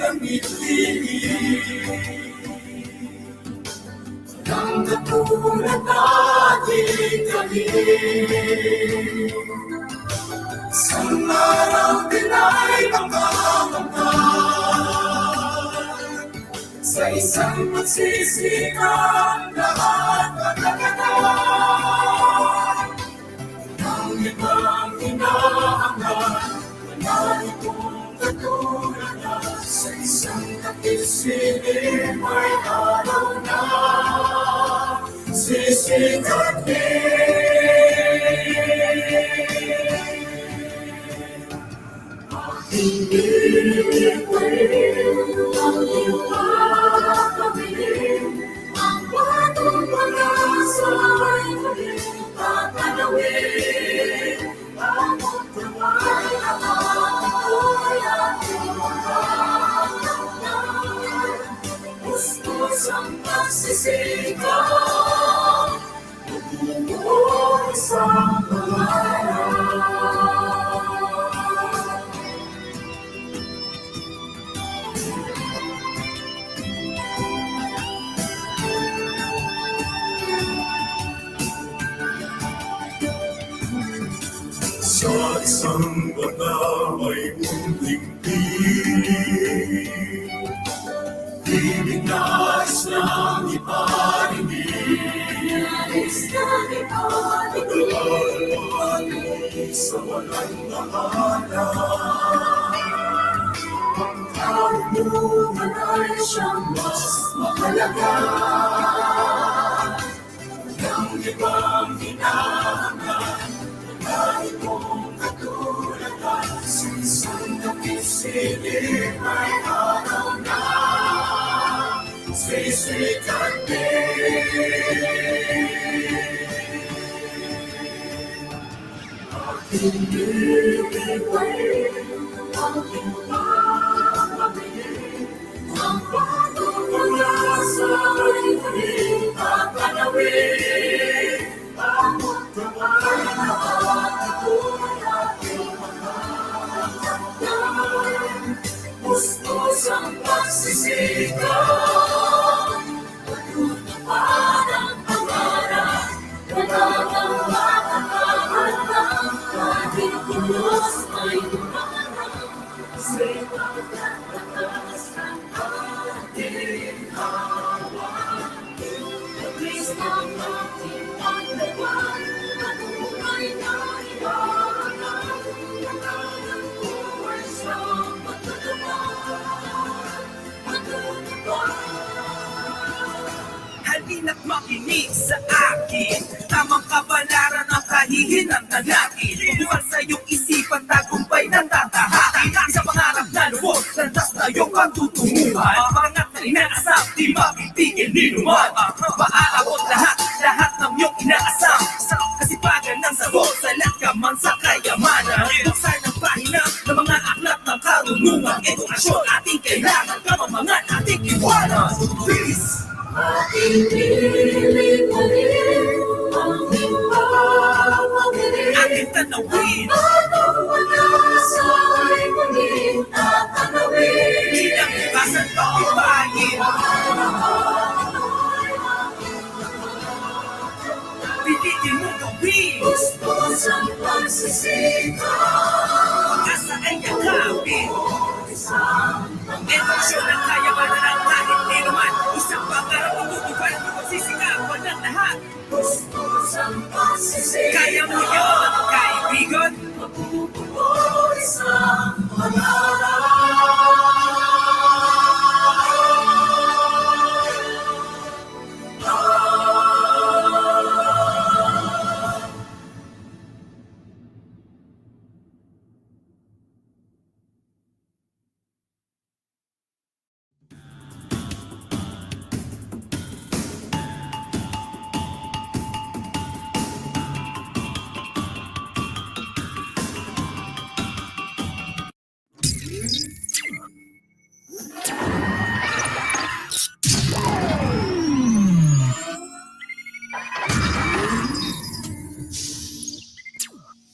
ang ngiti. Ang katulad natin kami. Isang araw din ay makakamtan. Sa isang magsisikap lahat magkakataan. Ang ibang hinahangad, wala itong katulad na sa isang nakisilip ay araw na sisikat Hindi ang iyong pagpapilin, ang batong pag-asa ay muling tatanawin. Ang magdamay ang ako'y ating makakamtan. Pustos ang pagsisigaw, magbubuo isang pangarap. Sa isang bata may munting piling, ibig nais lang iparinig. Pagkakalapalik sa walang nahanap. Ang karunungan ay siyang mas mahalaga. Walang ibang hinahangad, kahit mong katulad ay sa isang nakisilip ay araw na sisikat din. Aking bibigay ang pagpapabilin, ang batong pag-asa ay muling tatanawin. Ang magdamay na ako'y ating makakamtan. Pustos ang pagsisigaw, matutupad ang pangarap. Wala kang makakaharap, kahit pulos ay lumarap. Sipag at lakas ng ating hawak. Mabilis ng ating paglawan, patunay na iwanan. Pangalan ko ay siyang matutupad, matutupad. Halina't makinig sa akin, tamang kabalaran ang kahihinatnan natin. Bukas sa iyong isipan, tagumpay ng tatahakin. Isang pangarap na lubos, landas na iyong pagtutunguhan. Pangat na inaasam, di makitigil ni luman. Maaabot lahat ng iyong inaasam. Kasipagan ng sagot, salat ka man sa kayamanan. Buksan ang pahina ng mga aklat ng karunungan. Edukasyon ating kailangan, kamamangan ating iwanan. Peace! Aking pilipanin, ang ipapabilin, ating tanawin, ang batong pag-asa ay muling tatanawin. Kinabukasan tagumpayin, piliin mo gawin. Pustos ang pagsisigaw, Pag-asa ay yakapin, isang edukasyon ang kayamanan ng kahit ninuman. Isang pangarap ang tutupad at magsisikapan ng lahat. pustos ang pagsisigaw, Kaya mo yun, kaibigan. magbubuo isang pangarap.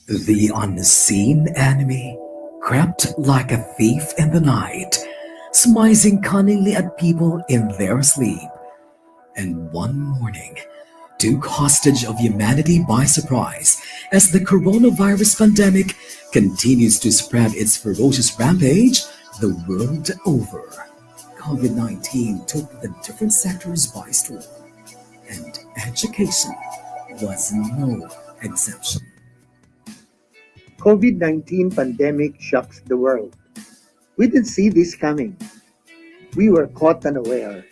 The unseen enemy crept like a thief in the night, smizing cunningly at people in their sleep. And one morning, took hostage of humanity by surprise as the coronavirus pandemic continues to spread its ferocious rampage the world over. COVID 19 took the different sectors by storm, and education was no exception. COVID-19 pandemic shocks the world. We didn't see this coming. We were caught unaware.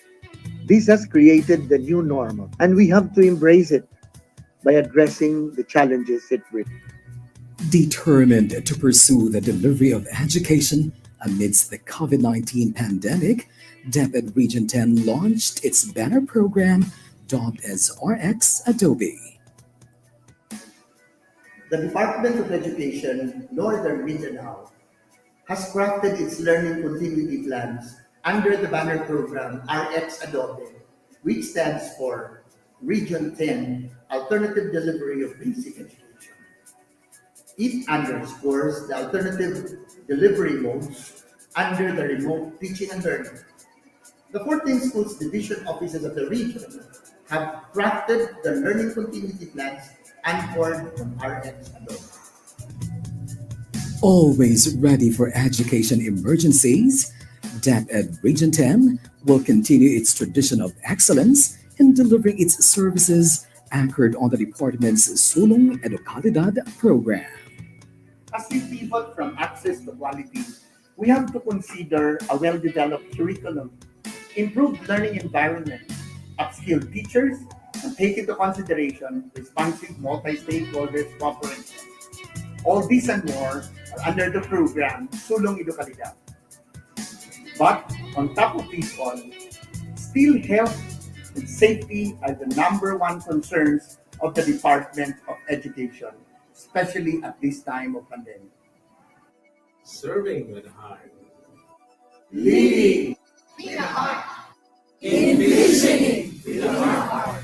This has created the new normal, and we have to embrace it by addressing the challenges it brings. Determined to pursue the delivery of education amidst the COVID 19 pandemic, DepEd Region 10 launched its banner program dubbed as RX Adobe. The Department of Education, Northern Mindanao, has crafted its learning continuity plans under the banner program RX Adobe, which stands for Region 10 Alternative Delivery of Basic Education. It underscores the alternative delivery modes under the remote teaching and learning. The 14 schools division offices of the region have crafted the learning continuity plans anchored on RX Adobe. Always ready for education emergencies, DepEd Region 10 will continue its tradition of excellence in delivering its services anchored on the department's Sulong Edukalidad program. As we pivot from access to quality, we have to consider a well-developed curriculum, improved learning environment, upskilled teachers, and take into consideration responsive multi-stakeholders cooperation. All these and more are under the program Sulong Edukalidad. But on top of this all, still health and safety are the number one concerns of the Department of Education, especially at this time of pandemic. Serving with heart. Leading with a heart. Envisioning with a heart.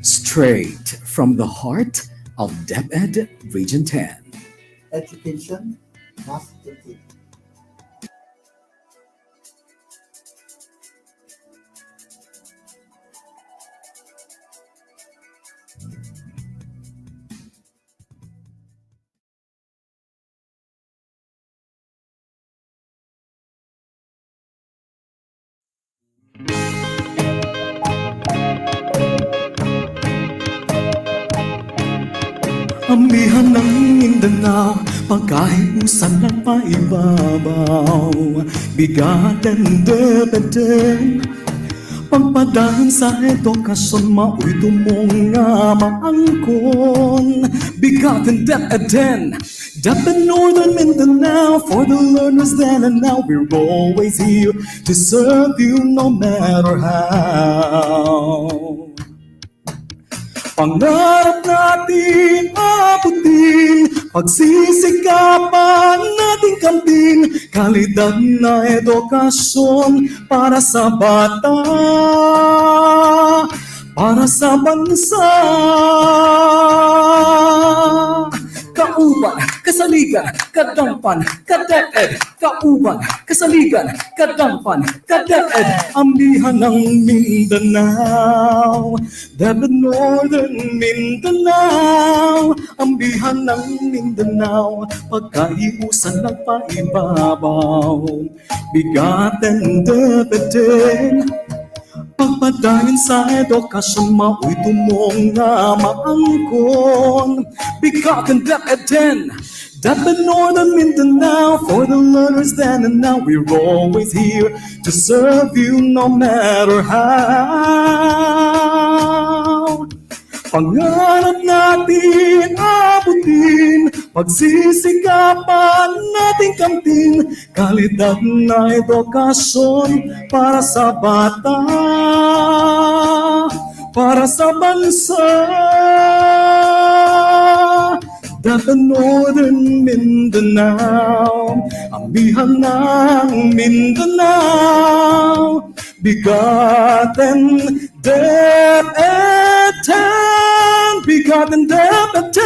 Straight from the heart of DepEd Region 10. education must continue. Amihan ng Mindanao, pagkahiusan ng paibabaw. BigaTEN DepEd, pagpadayon sa edukasyon, mao'y tumong nga maangkon. BigaTEN DepEd, DepEd Northern Mindanao, for the learners then and now, we're always here to serve you no matter how. Pangarap natin abutin, pagsisikapan natin kamtin, kalidad na edukasyon para sa bata, para sa bansa. Kauban, kasaligan, kadampan, kaDepEd. Kauban, kasaligan, kadampan, kaDepEd. Amihan ng Mindanao, DepEd Northern Mindanao. Amihan ng Mindanao, pagkaiusan ng paibabaw. BigaTEN DepEd, pagpadayon sa edukasyon, mao'y tumong nga maangkon. BigaTEN DepEd, DepEd Northern Mindanao, for the learners then and now, we're always here to serve you no matter how. Pangarap natin abutin, pagsisikapan natin kamtin, kalidad na edukasyon para sa bata, para sa bansa. DepEd Northern Mindanao, amihan ng Mindanao. BigaTEN DepEd, BigaTEN DepEd.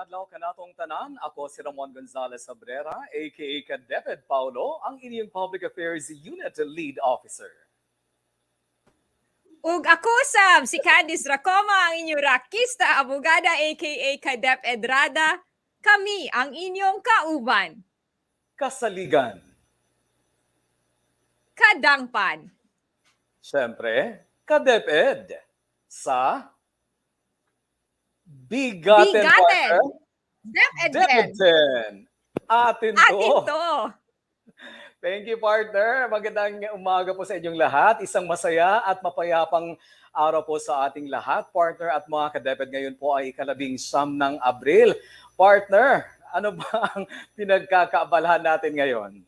adlaw kanatong tanan. Ako si Ramon Gonzalez Abrera, aka DepEd Paulo, ang inyong Public Affairs Unit Lead Officer. Ug ako Sam, si Candice Racoma, ang inyong rakista, abogada aka DepEd Rada. Kami ang inyong kauban. Kasaligan. Kadangpan. Siyempre, ka-DepEd sa BigaTEN BigaTEN DepEd. DepEd. Atin Atin to. to. Thank you, partner. Magandang umaga po sa inyong lahat. Isang masaya at mapayapang araw po sa ating lahat, partner at mga ka-DepEd. Ngayon po ay ika-19 ng Abril. Partner, ano ba ang pinagkakaabalahan natin ngayon?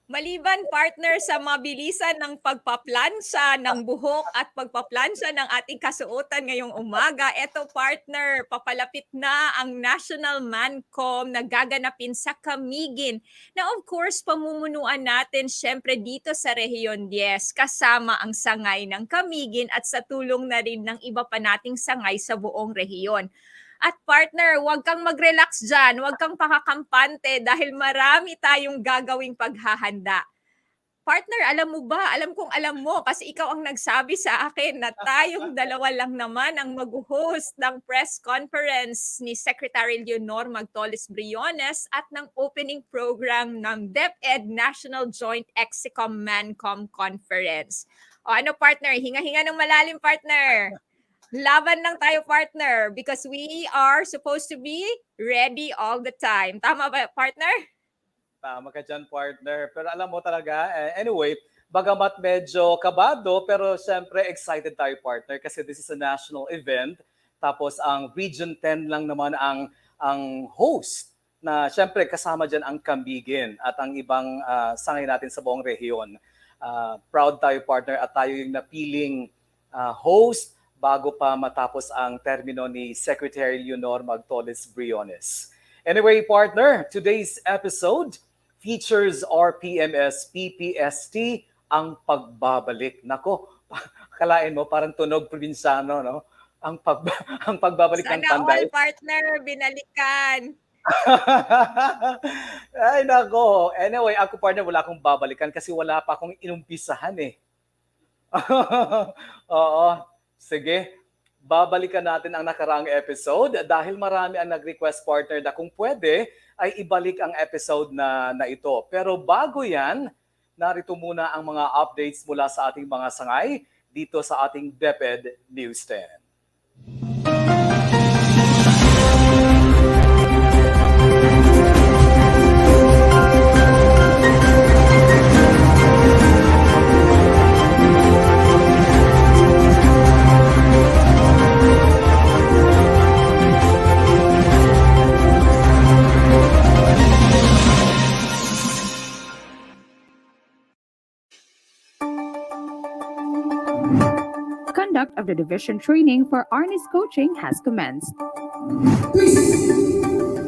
Maliban partner sa mabilisan ng pagpaplansya ng buhok at pagpaplansya ng ating kasuotan ngayong umaga, eto partner, papalapit na ang National Mancom na gaganapin sa Camiguin. Na of course, pamumunuan natin syempre dito sa Rehiyon 10 kasama ang sangay ng Camiguin at sa tulong na rin ng iba pa nating sangay sa buong rehiyon. At partner, huwag kang mag-relax dyan, huwag kang pakakampante dahil marami tayong gagawing paghahanda. Partner, alam mo ba? Alam kong alam mo kasi ikaw ang nagsabi sa akin na tayong dalawa lang naman ang mag-host ng press conference ni Secretary Leonor Magtolis Briones at ng opening program ng DepEd National Joint Execom Mancom Conference. O ano partner, hinga-hinga ng malalim partner. Laban lang tayo partner because we are supposed to be ready all the time. Tama ba partner? Tama ka dyan, partner. Pero alam mo talaga, anyway, bagamat medyo kabado, pero siyempre excited tayo, partner, kasi this is a national event. Tapos ang Region 10 lang naman ang host na siyempre kasama dyan ang Camiguin at ang ibang sangay natin sa buong rehiyon. Proud tayo, partner, at tayo yung napiling host bago pa matapos ang termino ni Secretary Leonor Magtolis Briones. Anyway, partner, today's episode features RPMS-PPST, ang pagbabalik. Nako, kalain mo, parang tunog probinsyano, no? Ang pagbabalik ng Sana Panday. all partner, binalikan. Ay, nako. Anyway, ako, partner, wala akong babalikan kasi wala pa akong inumpisahan eh. Oo. Sige, babalikan natin ang nakaraang episode dahil marami ang nag-request, partner, na kung pwede ay ibalik ang episode na ito. Pero bago yan, narito muna ang mga updates mula sa ating mga sangay dito sa ating DepEd News 10. Conduct of the division training for Arnis coaching has commenced.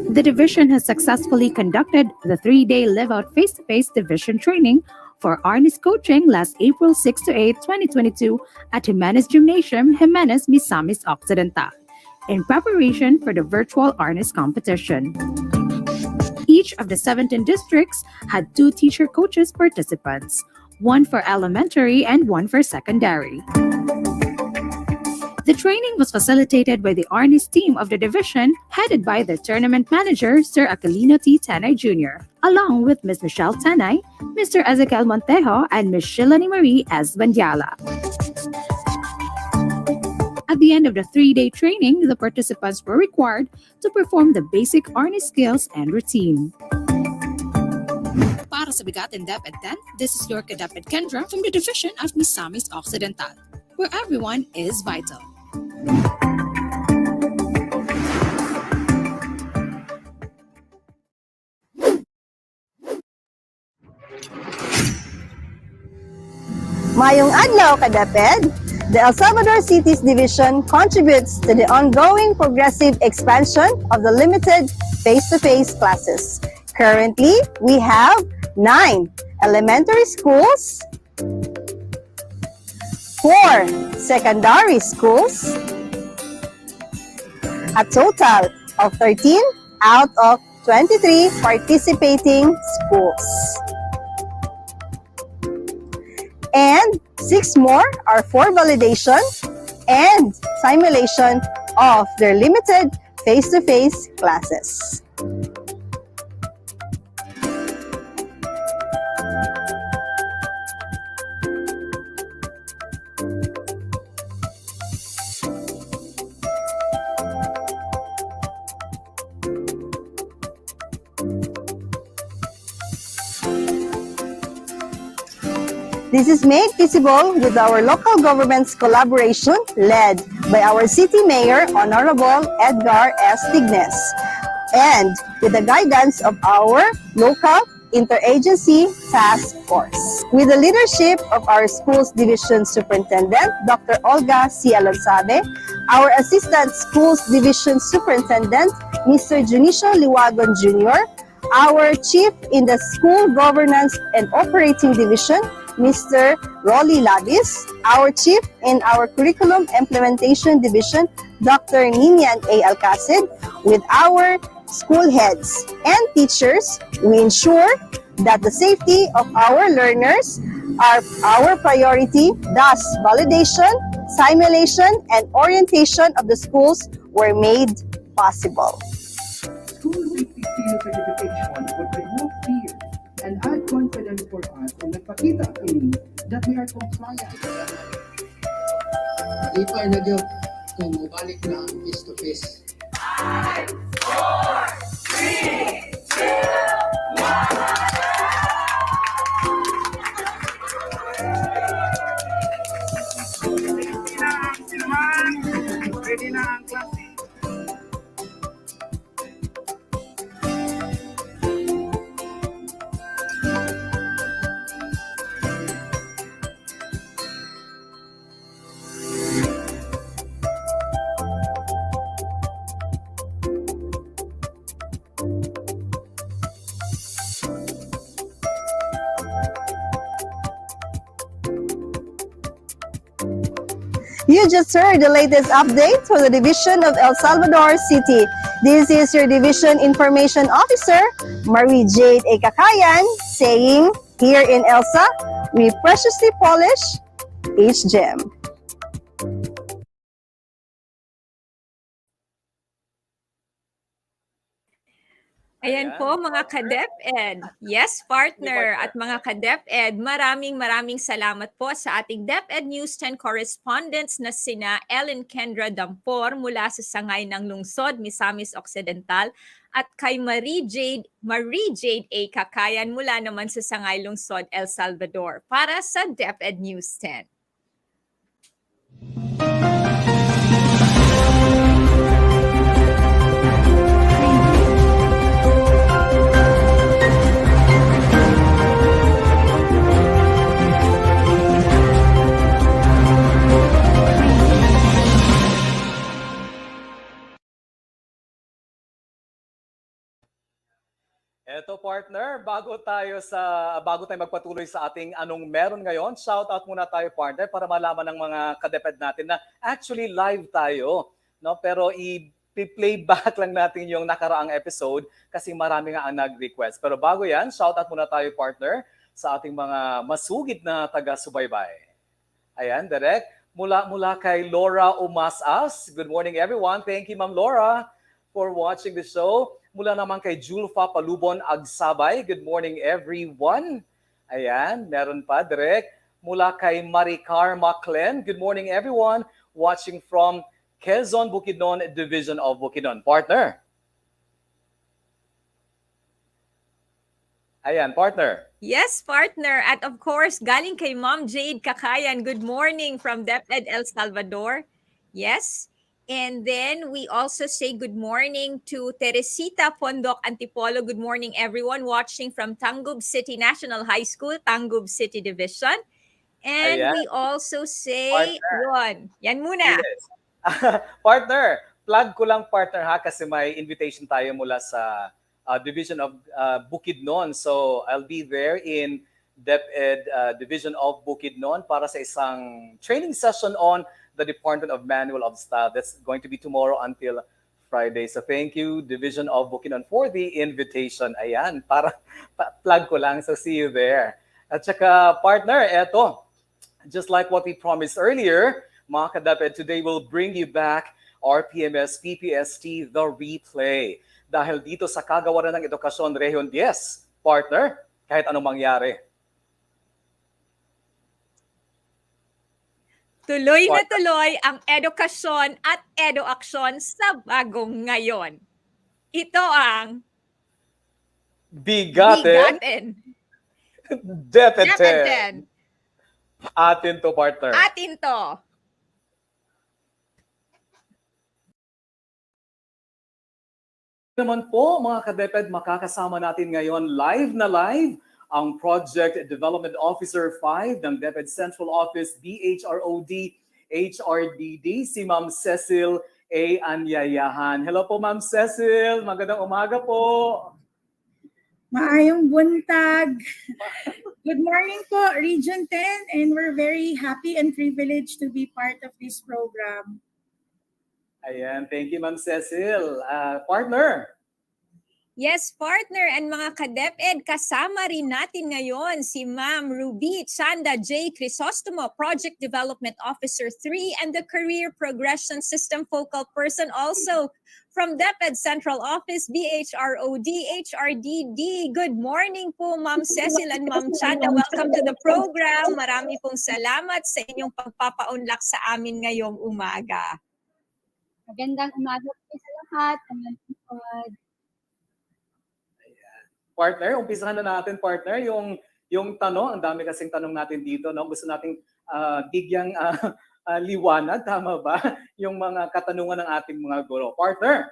The division has successfully conducted the 3-day live-out face-to-face division training for Arnis coaching last April 6 to 8, 2022 at Jimenez Gymnasium, Jimenez Misamis Occidental, in preparation for the virtual Arnis competition. Each of the 17 districts had 2 teacher coaches participants, 1 for elementary and 1 for secondary. The training was facilitated by the Arnis team of the division, headed by the tournament manager, Sir Aquilino T. Tanay Jr., along with Ms. Michelle Tanay, Mr. Ezequiel Montejo, and Ms. Shilani Marie S. Bandiala. At the end of the 3-day training, the participants were required to perform the basic Arnis skills and routine. Para sa BigaTEN DepEd 10, this is your Kadeped Kendra from the division of Misamis Occidental, where everyone is vital. Mayong adlaw, ka-DepEd! The El Salvador Cities Division contributes to the ongoing progressive expansion of the limited face-to-face classes. Currently, we have 9 elementary schools, 4 secondary schools, a total of 13 out of 23 participating schools. And 6 more are for validation and simulation of their limited face-to-face classes. This is made visible with our local government's collaboration led by our City Mayor, Honorable Edgar S. Tignes, and with the guidance of our local interagency task force. With the leadership of our Schools Division Superintendent, Dr. Olga C. Alonsabe, our Assistant Schools Division Superintendent, Mr. Junicio Liwagon Jr., our Chief in the School Governance and Operating Division, Mr. Rolly Labis, our Chief in our Curriculum Implementation Division, Dr. Ninian A. Alcacid, with our school heads and teachers, we ensure that the safety of our learners are our priority. Thus, validation, simulation, and orientation of the schools were made possible. School safety seal certification would remove fear and add confidence for us and nagpakita kini that we are compliant. Ipay na gyud kung mubalik lang face to face. 5, 4, 3, 2, 1. Ready na ang klase. You just heard the latest update for the Division of El Salvador City. This is your Division Information Officer, Marie Jade A. Kakayan, saying, here in ELSA, we preciously polish each gem. Ayan po mga ka-DepEd. Yes, partner. At mga ka-DepEd, maraming salamat po sa ating DepEd News 10 correspondents na sina Ellen Kendra Dampor mula sa Sangay ng Lungsod, Misamis Occidental at kay Marie Jade A. Kakayan mula naman sa Sangay Lungsod, El Salvador para sa DepEd News 10. Eto partner, bago tayo magpatuloy sa ating anong meron ngayon, shout out muna tayo partner para malaman ng mga ka-DepEd natin na actually live tayo, no? Pero i-playback lang natin yung nakaraang episode kasi marami nga ang nag-request. Pero bago yan, shout out muna tayo partner sa ating mga masugid na taga-subaybay. Ayan, direct. Mula kay Laura Umasas. Good morning everyone. Thank you Ma'am Laura for watching the show. Mula naman kay Julfa Palubon Agsabay. Good morning everyone. Ayan, meron pa direct. Mula kay Maricar Maclen. Good morning everyone. Watching from Quezon, Bukidnon Division of Bukidnon. Partner. Ayan, partner. Yes, partner. At of course, galing kay Ma'am Jade Kakayan. Good morning from DepEd El Salvador. Yes. And then we also say good morning to Teresita Pondok Antipolo. Good morning, everyone watching from Tangub City National High School, Tangub City Division. And Ayan. we also say, yun, yan muna. Yes. Partner, plug ko lang partner ha kasi may invitation tayo mula sa Division of Bukidnon. So I'll be there in DepEd Division of Bukidnon para sa isang training session on the Department of Manual of Style. That's going to be tomorrow until Friday. So thank you, Division of Bukidnon, for the invitation. Ayan, para plug ko lang. So see you there. At saka, partner, eto, just like what we promised earlier, mga ka-DepEd, today we'll bring you back RPMS-PPST, The Replay. Dahil dito sa kagawaran ng edukasyon, Rehiyon 10, partner, kahit anong mangyari. Tuloy na tuloy ang edukasyon at edu-aksyon sa bagong ngayon. Ito ang BigaTEN DepEd DepEd. Atin to, partner. Atin to. Naman po, mga ka-DepEd, makakasama natin ngayon live na live ang Project Development Officer 5 ng DepEd Central Office BHROD HRDD, si Ma'am Cecil A. Anyayahan. Hello po, Ma'am Cecil. Magandang umaga po. Maayong buntag. Good morning po, Region 10, and we're very happy and privileged to be part of this program. Ayan, thank you, Ma'am Cecil. Partner. Yes, partner and mga ka-DepEd, kasama rin natin ngayon si Ma'am Ruby Chanda J. Crisostomo, Project Development Officer 3 and the Career Progression System Focal Person also from DepEd Central Office, BHROD, HRDD. Good morning po, Ma'am Cecil and Ma'am Chanda. Welcome to the program. Marami pong salamat sa inyong pagpapaunlak sa amin ngayong umaga. Magandang umaga po sa lahat. Partner, umpisahan na natin, partner, yung tanong, ang dami kasing tanong natin dito, no? Gusto nating bigyang liwanag, tama ba? Yung mga katanungan ng ating mga guro. Partner.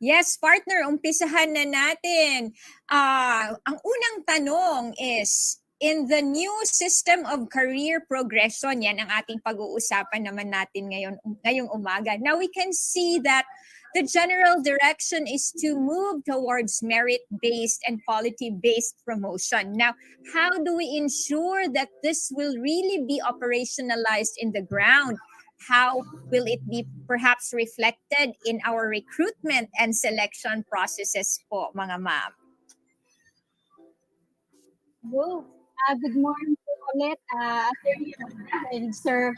Yes, partner, umpisahan na natin. Ang unang tanong is, in the new system of career progression, yan ang ating pag-uusapan naman natin ngayong umaga. Now we can see that the general direction is to move towards merit-based and quality-based promotion. Now, how do we ensure that this will really be operationalized in the ground? How will it be perhaps reflected in our recruitment and selection processes po, mga ma'am? Good morning po ulit, and Sir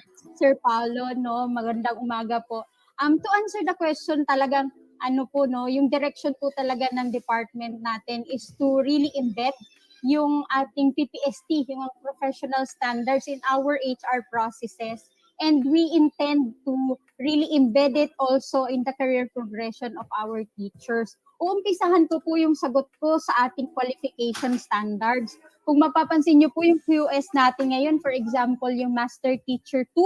Paulo, no? Magandang umaga po. To answer the question, talagang yung direction po talaga ng department natin is to really embed yung ating PPST, yung professional standards in our HR processes. And we intend to really embed it also in the career progression of our teachers. Uumpisahan ko po yung sagot ko sa ating qualification standards. Kung mapapansin nyo po yung QS natin ngayon, for example, yung Master Teacher 2,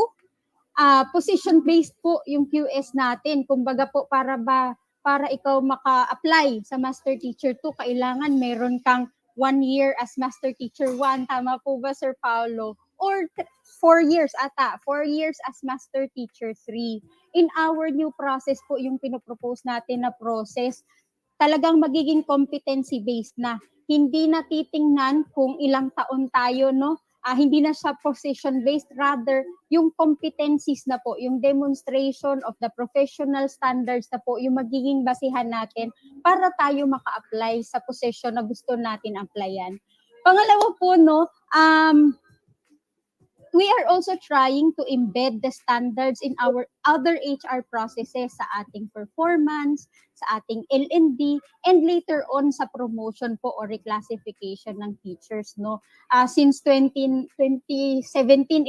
position-based po yung QS natin. Kumbaga po, para ikaw maka-apply sa Master Teacher 2, kailangan meron kang 1 year as Master Teacher 1. Tama po ba, Sir Paulo? Or 4 years ata, 4 years as Master Teacher 3. In our new process po, yung pinopropose natin na process, talagang magiging competency-based na. Hindi na titingnan kung ilang taon tayo, no? Hindi na siya position-based, rather yung competencies na po, yung demonstration of the professional standards na po, yung magiging basihan natin para tayo maka-apply sa position na gusto natin applyan. Pangalawa po, no, we are also trying to embed the standards in our other HR processes sa ating performance, sa ating L&D, and later on sa promotion po or reclassification ng teachers, no. Since 2017,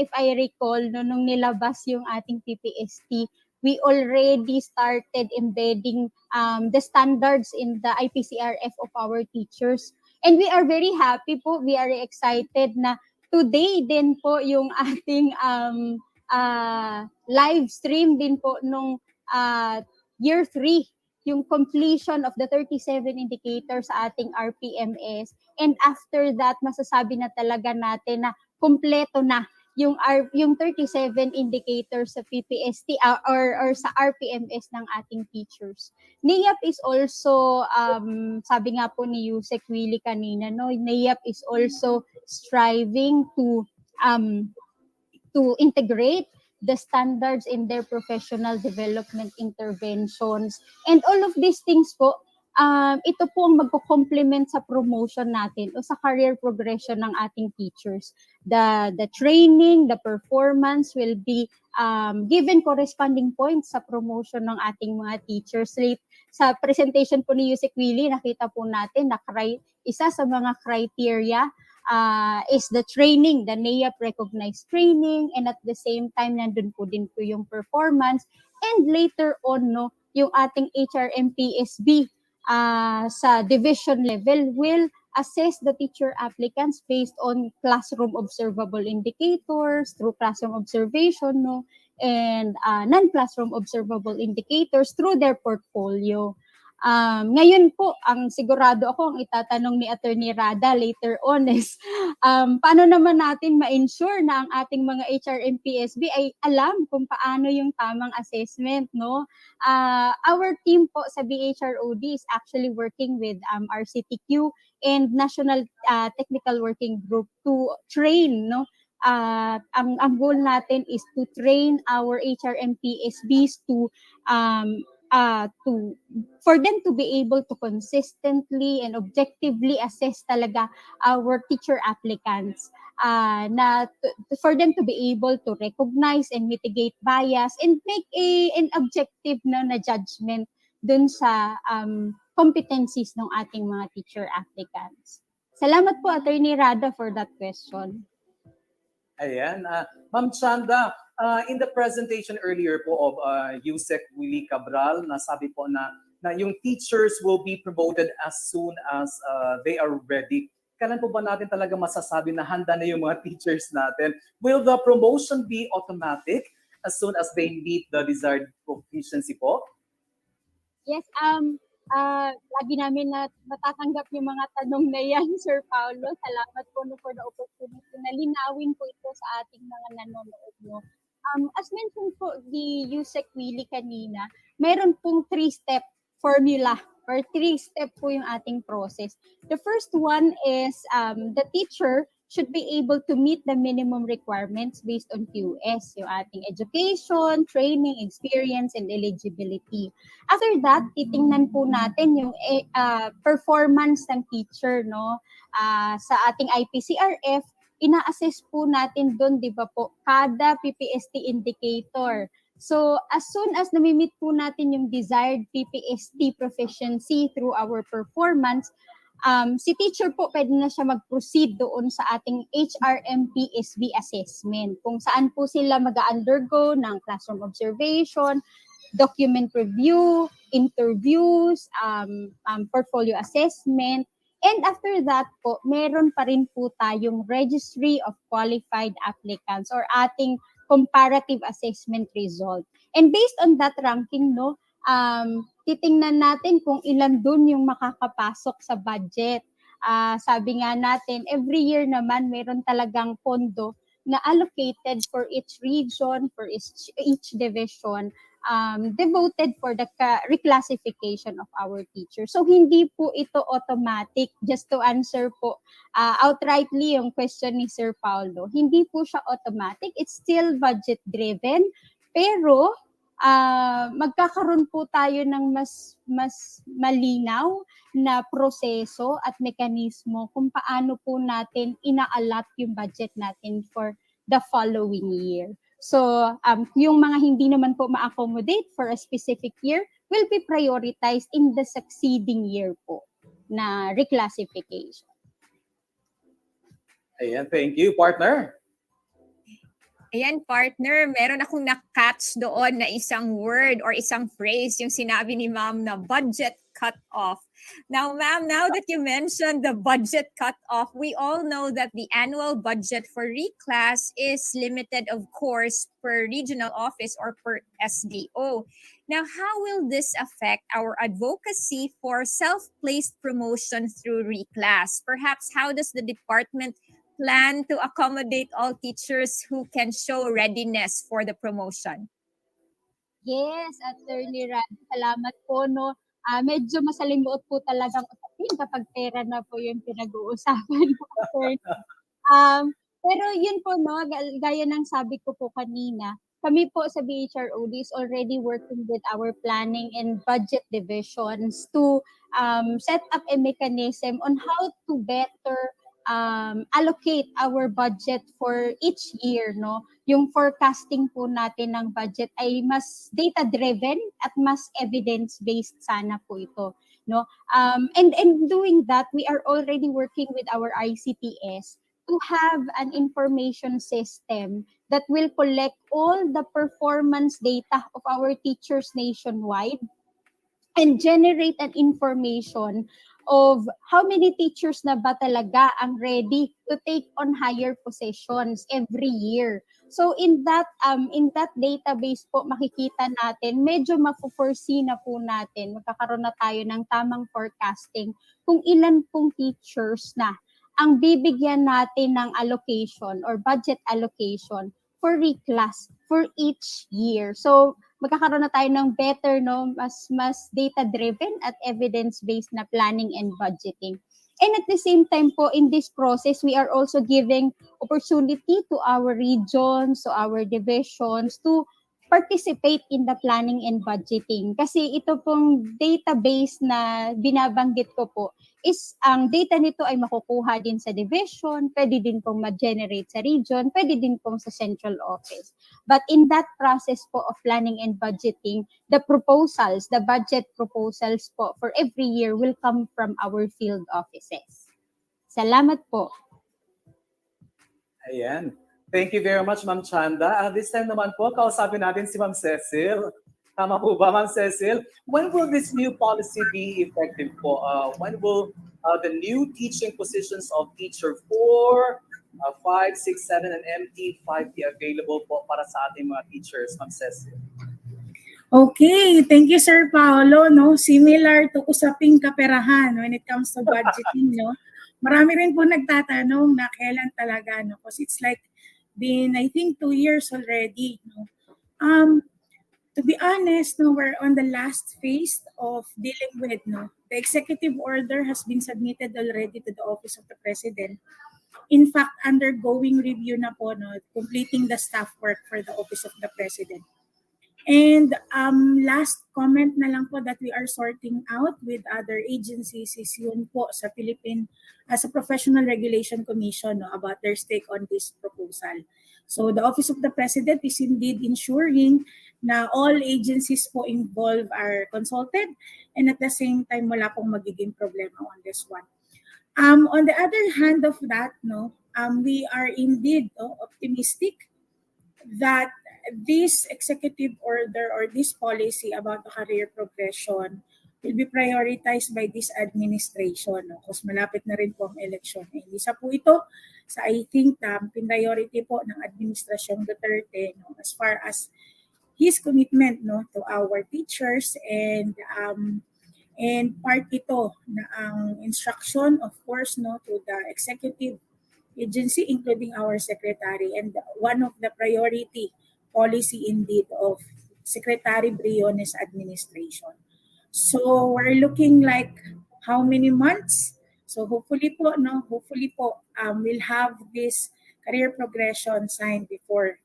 if I recall, no, nung nilabas yung ating PPST, we already started embedding the standards in the IPCRF of our teachers. And we are very happy po, we are excited na today din po yung ating live stream din po nung year 3, yung completion of the 37 indicators sa ating RPMS. And after that, masasabi na talaga natin na kumpleto na yung 37 indicators sa PPST or sa RPMS ng ating teachers. NAIAP is also, sabi nga po ni Yusek Willie kanina, no, NAIAP is also striving to integrate the standards in their professional development interventions. And all of these things po, ito po ang magko-complement sa promotion natin o sa career progression ng ating teachers. The training, the performance will be given corresponding points sa promotion ng ating mga teachers. Sa presentation po ni Yusek Willie, nakita po natin na isa sa mga criteria is the training, the NAIAP recognized training, and at the same time, nandun po din po yung performance. And later on, no, yung ating HRM-PSB sa division level will assess the teacher applicants based on classroom observable indicators, through classroom observation, no, and non-classroom observable indicators through their portfolio. Ngayon po, ang sigurado ako ang itatanong ni Attorney Rada later on is, paano naman natin ma-ensure na ang ating mga HRM-PSB ay alam kung paano yung tamang assessment, no? Our team po sa BHROD is actually working with RCTQ and National Technical Working Group to train, no? Ang goal natin is to train our HRM-PSBs for them to be able to consistently and objectively assess talaga our teacher applicants, for them to be able to recognize and mitigate bias and make an objective na judgment dun sa competencies ng ating mga teacher applicants. Salamat po, Attorney Rada, for that question. Ayan. Ma'am Chanda, in the presentation earlier po of Yusek Willie Cabral, nasabi po na yung teachers will be promoted as soon as they are ready. Kailan po ba natin talaga masasabi na handa na yung mga teachers natin? Will the promotion be automatic as soon as they meet the desired proficiency po? Yes, lagi namin na matatanggap yung mga tanong na yan, Sir Paulo. Salamat po for the opportunity na linawin po ito sa ating mga nanonood. No? As mentioned po ni Yusek Willie kanina, meron pong 3-step formula or 3-step po yung ating process. The first one is the teacher should be able to meet the minimum requirements based on QS, yung ating education, training, experience, and eligibility. After that, titingnan po natin yung performance ng teacher, no? Sa ating IPCRF, ina-assess po natin doon, di ba po, kada PPST indicator. So, as soon as namimit po natin yung desired PPST proficiency through our performance, si teacher po pwede na siya mag-proceed doon sa ating HRM-PSB assessment, kung saan po sila mag-undergo ng classroom observation, document review, interviews, portfolio assessment, and after that po, meron pa rin po tayong registry of qualified applicants or ating comparative assessment result. And based on that ranking, no, titingnan natin kung ilan dun yung makakapasok sa budget. Sabi nga natin, every year naman meron talagang pondo na allocated for each region, for each division, devoted for the reclassification of our teachers. So hindi po ito automatic. Just to answer po outrightly yung question ni Sir Paulo, hindi po siya automatic. It's still budget driven, pero magkakaroon po tayo ng mas malinaw na proseso at mekanismo kung paano po natin ina-allot yung budget natin for the following year. So, yung mga hindi naman po ma-accommodate for a specific year will be prioritized in the succeeding year po na reclassification. Ayan, thank you, partner. Ayan, partner, meron akong na-catch doon na isang word or isang phrase, yung sinabi ni ma'am na budget cut-off. Now, ma'am, now that you mentioned the budget cut-off, we all know that the annual budget for reclass is limited, of course, per regional office or per SDO. Now, how will this affect our advocacy for self-placed promotion through reclass? Perhaps, how does the department plan to accommodate all teachers who can show readiness for the promotion? Yes, Attorney Rad, salamat po, no. Medyo masalimuot po talagang usapin kapag pera na po yung pinag-uusapan. Pero yun po, no, gaya ng sabi ko po kanina, kami po sa BHROD is already working with our planning and budget divisions to set up a mechanism on how to better allocate our budget for each year, no? Yung forecasting po natin ng budget ay mas data-driven at mas evidence-based sana po ito, no? And doing that, we are already working with our ICPS to have an information system that will collect all the performance data of our teachers nationwide and generate an information of how many teachers na ba talaga ang ready to take on higher positions every year. So in that database po makikita natin, medyo mapo-foresee na po natin, magkakaroon na tayo ng tamang forecasting kung ilan pong teachers na ang bibigyan natin ng allocation or budget allocation for reclass for each year. So magkakaroon na tayo ng better, no, mas data-driven at evidence-based na planning and budgeting. And at the same time po, in this process, we are also giving opportunity to our regions, to our divisions, to participate in the planning and budgeting. Kasi ito pong database na binabanggit ko po, is ang data nito ay makukuha din sa division, pwede din pong ma-generate sa region, pwede din pong sa central office. But in that process po of planning and budgeting, the proposals, the budget proposals po for every year will come from our field offices. Salamat po. Ayan. Thank you very much, Ma'am Chanda. This time naman po, kausapin natin si Ma'am Cecil. Tama po ba, Ma'am Cecil? When will this new policy be effective po? When will the new teaching positions of Teacher 4, 5, 6, 7, and MT5 be available po para sa ating mga teachers, Ma'am Cecil? Okay, thank you Sir Paolo, no? Similar to usaping kaperahan when it comes to budgeting, no? Marami rin po nagtatanong na kailan talaga, no? Because it's like been, I think, 2 years already, no? To be honest, no, we're on the last phase of dealing with, no? The executive order has been submitted already to the Office of the President. In fact, undergoing review na po, no? Completing the staff work for the Office of the President. And last comment na lang po that we are sorting out with other agencies is yun po sa Philippine as a Professional Regulation Commission, no, about their stake on this proposal. So the Office of the President is indeed ensuring na all agencies po involved are consulted and at the same time wala pong magiging problema on this one. On the other hand of that, no, we are indeed optimistic that this executive order or this policy about the career progression will be prioritized by this administration, no? Kasi malapit na rin po ang election. And isa po ito sa I think priority po ng Administrasyong Duterte, no? As far as his commitment, no, to our teachers and part ito na ang instruction of course, no, to the executive agency including our secretary, and one of the priority policy indeed of Secretary Briones administration. So we're looking like how many months? So hopefully po, no, we'll have this career progression signed before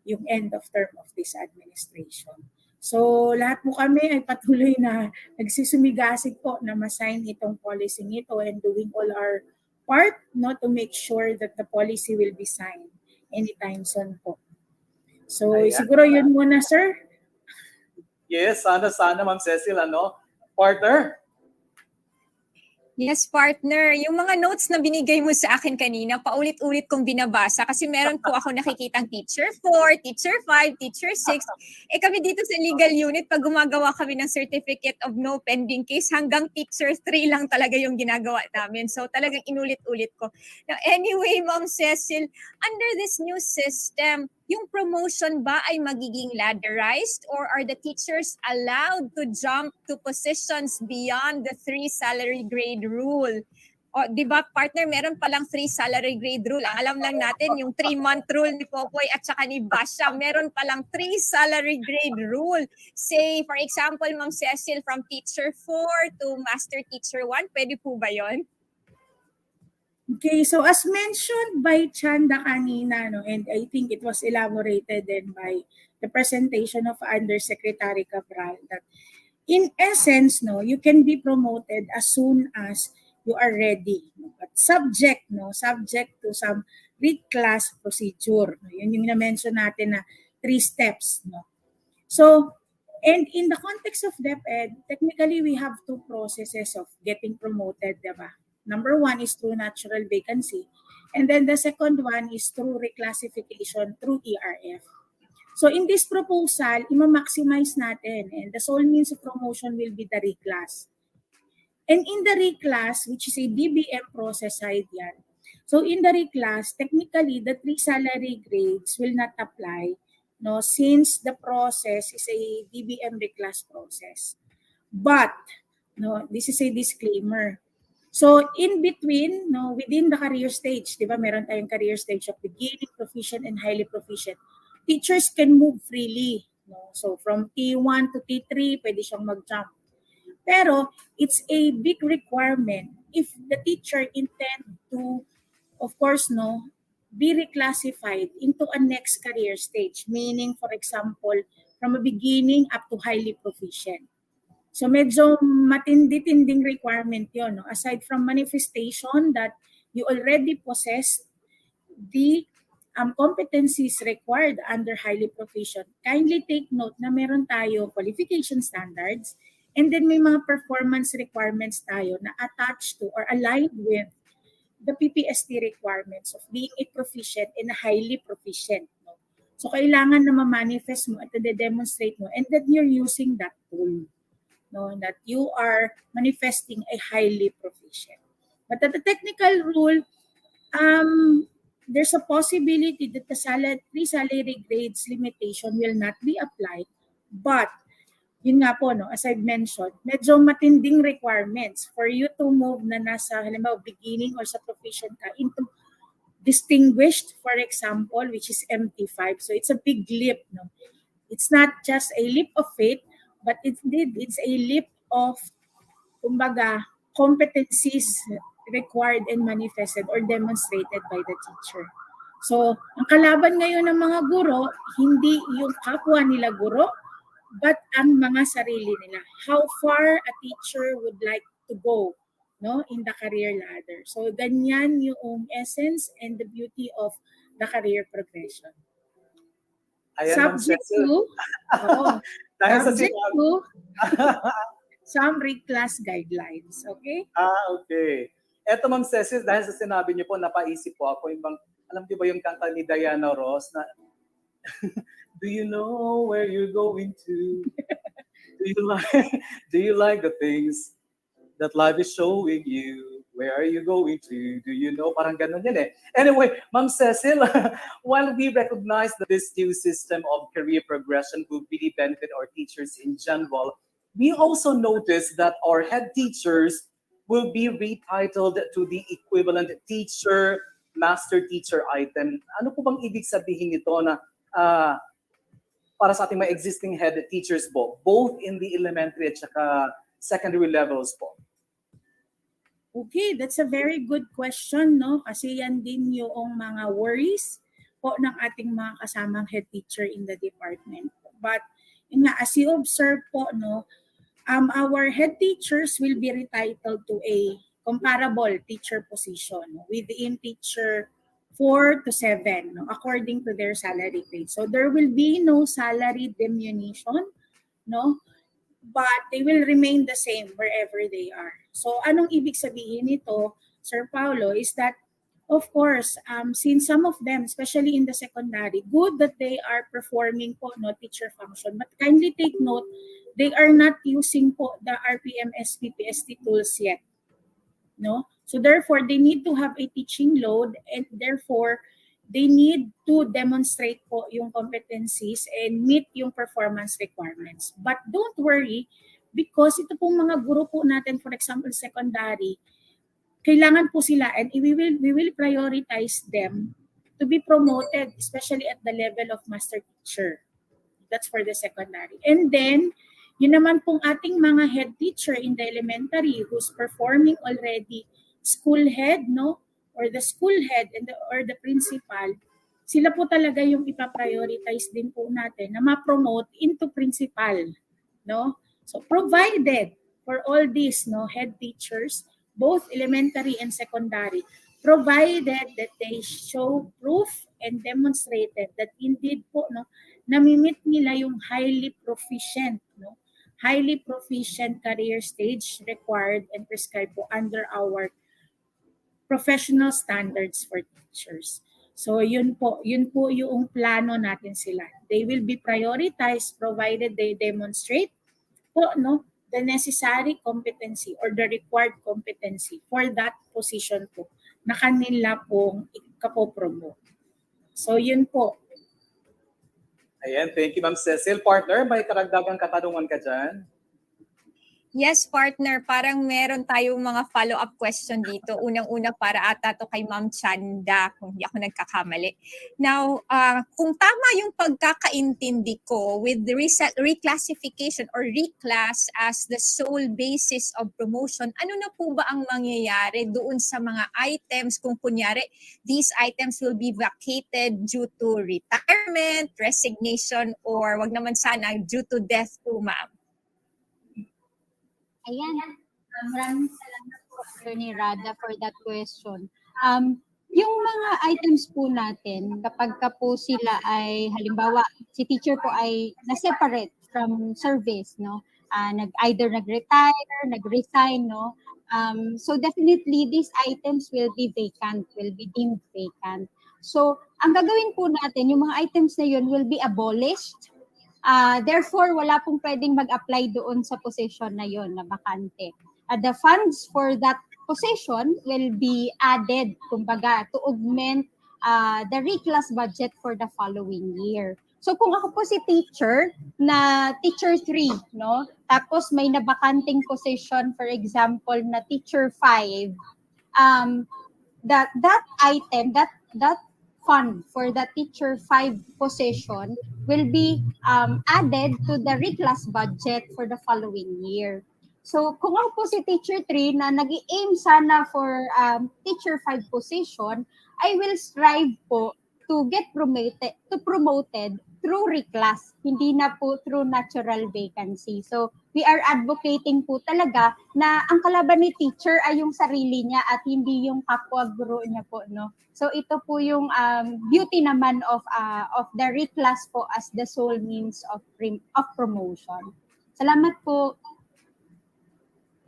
yung end of term of this administration. So lahat po kami ay patuloy na nagsisumigasig po na masign itong policy nito and doing all our part, no, to make sure that the policy will be signed anytime soon po. So siguro yun muna, sir. Yes, sana, Ma'am Cecil, ano? Partner? Yes, partner. Yung mga notes na binigay mo sa akin kanina, paulit-ulit kong binabasa kasi meron po ako nakikitang teacher 4, teacher 5, teacher 6. Kami dito sa legal unit, pag gumagawa kami ng certificate of no pending case, hanggang teacher 3 lang talaga yung ginagawa namin. So talagang inulit-ulit ko. Now, anyway, Ma'am Cecil, under this new system, yung promotion ba ay magiging ladderized or are the teachers allowed to jump to positions beyond the 3 salary grade rule? O, di ba, partner, meron palang 3 salary grade rule. Ang alam lang natin, yung 3-month rule ni Popoy at saka ni Basha, meron palang 3 salary grade rule. Say, for example, Ma'am Cecil, from teacher 4 to master teacher 1, pwede po ba yon? Okay, so as mentioned by Chanda kanina, no, and I think it was elaborated then by the presentation of Undersecretary Cabral, that in essence, no, you can be promoted as soon as you are ready. No? But subject to some reclass procedure. No? Yun yung na-mention natin na 3 steps. No? So, and in the context of DepEd, technically we have 2 processes of getting promoted, diba? Number 1 is through natural vacancy. And then the second one is through reclassification through ERF. So in this proposal, ima-maximize natin, and the sole means of promotion will be the reclass. And in the reclass, which is a DBM process side yan, so in the reclass, technically, the 3 salary grades will not apply, no, since the process is a DBM reclass process. But, no, this is a disclaimer. So in between, no, within the career stage, di ba, meron tayong career stage of beginning, proficient, and highly proficient. Teachers can move freely. No? So from T1 to T3, pwede siyang mag-jump. Pero it's a big requirement if the teacher intend to, of course, no, be reclassified into a next career stage. Meaning, for example, from a beginning up to highly proficient. So medyo matindi-tinding requirement yon, no? Aside from manifestation that you already possess the competencies required under highly proficient, kindly take note na meron tayo qualification standards and then may mga performance requirements tayo na attached to or aligned with the PPST requirements of being a proficient and a highly proficient. No? So kailangan na ma-manifest mo at na-demonstrate mo and that you're using that tool. No, that you are manifesting a highly proficient. But at the technical rule, there's a possibility that the 3 salary grades limitation will not be applied. But, yun nga po, no, as I've mentioned, medyo matinding requirements for you to move na nasa, halimbawa, beginning or sa proficient ka into distinguished, for example, which is MT5. So it's a big leap. No? It's not just a leap of faith, but it's a leap of, kumbaga, competencies required and manifested or demonstrated by the teacher. So, ang kalaban ngayon ng mga guro, hindi yung kapwa nila guro, but ang mga sarili nila. How far a teacher would like to go, no, in the career ladder. So, ganyan yung essence and the beauty of the career progression. Ayan, Subject to, subject to some reclass guidelines. Okay? Okay. Eto, Ma'am Cecil, dahil sa sinabi niyo po, napaisip po ako yung bang, alam niyo ba yung kanta ni Diana Ross na do you know where you're going to? Do you like the things that life is showing you? Where are you going to? Do you know? Parang ganun yan eh. Anyway, Ma'am Cecil, while we recognize that this new system of career progression will really benefit our teachers in general, we also notice that our head teachers will be retitled to the equivalent teacher, master teacher item. Ano po bang ibig sabihin nito na para sa ating mga existing head teachers po, both in the elementary at saka secondary levels po? Okay, that's a very good question, no? Kasi yan din yung mga worries po ng ating mga kasamang head teacher in the department. But, yun nga, as you observe po, no, our head teachers will be retitled to a comparable teacher position within teacher 4 to 7, no, according to their salary grade. So there will be no salary diminution, no, but they will remain the same wherever they are. So anong ibig sabihin nito, Sir Paulo, is that of course, since some of them, especially in the secondary, good that they are performing po, no, teacher function, but kindly take note, they are not using po the RPMS-PPST tools yet. No? So therefore, they need to have a teaching load and therefore, they need to demonstrate po yung competencies and meet yung performance requirements. But don't worry, because ito pong mga guro po natin, for example, secondary, kailangan po sila and we will prioritize them to be promoted, especially at the level of master teacher. That's for the secondary. And then, yun naman pong ating mga head teacher in the elementary who's performing already school head, no, or the school head or the principal, sila po talaga yung ipaprioritize din po natin na ma-promote into principal, no? So provided for all these, no, head teachers, both elementary and secondary, provided that they show proof and demonstrated that indeed po, no, namimit nila yung highly proficient, no, highly proficient career stage required and prescribed po under our professional standards for teachers. So yun po yung plano natin sila. They will be prioritized provided they demonstrate po, no, the necessary competency or the required competency for that position po na kanila pong ikapopromote. So yun po. Ayan, thank you Ma'am Cecil. Partner, may karagdagang katanungan ka dyan? Yes, partner. Parang meron tayong mga follow-up question dito. Unang-una para ata to kay Ma'am Chanda, kung hindi ako nagkakamali. Now, kung tama yung pagkakaintindi ko with the reclassification or reclass as the sole basis of promotion, ano na po ba ang mangyayari doon sa mga items kung kunyari these items will be vacated due to retirement, resignation, or wag naman sana due to death po, ma'am? Ayan. Maraming salamat po, Attorney Rada, for that question. Yung mga items po natin, kapag ka po sila ay, halimbawa, si teacher po ay na-separate from service, no? Either nag-retire, nag-resign, no? So definitely, these items will be vacant, will be deemed vacant. So, ang gagawin po natin, yung mga items na yun will be abolished. Therefore, wala pong pwedeng mag-apply doon sa position na yon na bakante. The funds for that position will be added, kumbaga, to augment the reclass budget for the following year. So kung ako po si teacher na teacher 3, no? Tapos may nabakanting position, for example, na teacher 5, that item, that fund for the teacher 5 position will be added to the reclass budget for the following year. So kung ako po si teacher 3 na nag-aim sana for teacher 5 position, I will strive po to get promoted through reclass, hindi na po through natural vacancy. So we are advocating po talaga na ang kalaban ni teacher ay yung sarili niya at hindi yung kapwa guro niya po, no? So ito po yung beauty naman of the reclass po as the sole means of promotion. Salamat po.